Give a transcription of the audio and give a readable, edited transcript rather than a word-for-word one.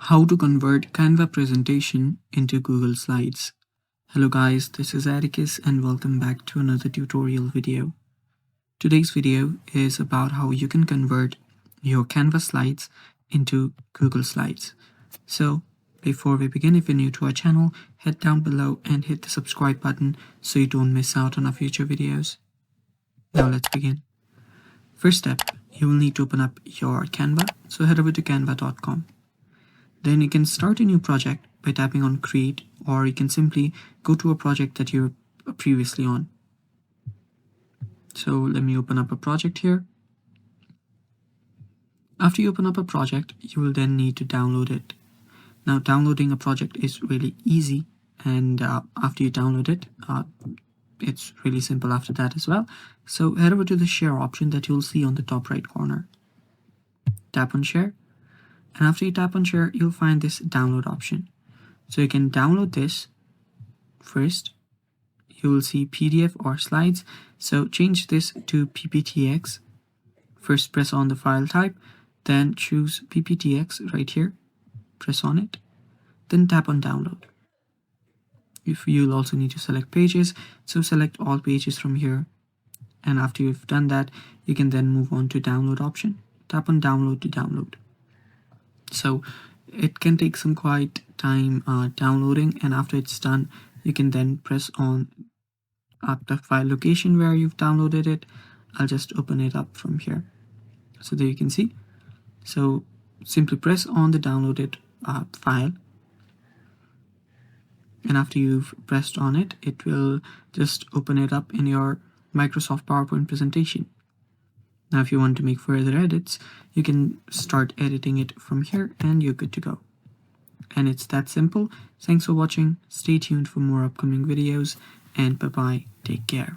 How to convert Canva presentation into Google Slides. Hello guys, this is Atticus and welcome back to another tutorial video. Today's video is about how you can convert your Canva slides into Google Slides. So before we begin, if you're new to our channel, head down below and hit the subscribe button so you don't miss out on our future videos. Now let's begin. First step, you will need to open up your Canva. So head over to canva.com. Then you can start a new project by tapping on create, or you can simply go to a project that you're previously on. So let me open up a project here. After you open up a project, you will then need to download it. Now downloading a project is really easy, and after you download it, it's really simple after that as well. So head over to the share option that you'll see on the top right corner. Tap on share. And after you tap on share, you'll find this download option. So you can download this first. You will see PDF or slides. So change this to PPTX. First press on the file type, then choose PPTX right here. Press on it, then tap on download. If you'll also need to select pages, so select all pages from here. And after you've done that, you can then move on to download option. Tap on download to download. So it can take some quite time downloading, and after it's done, you can then press on the file location where you've downloaded it. I'll just open it up from here. So there you can see. So simply press on the downloaded file, and after you've pressed on it, it will just open it up in your Microsoft PowerPoint presentation. Now if you want to make further edits, you can start editing it from here and you're good to go. And it's that simple. Thanks for watching. Stay tuned for more upcoming videos, and bye bye. Take care.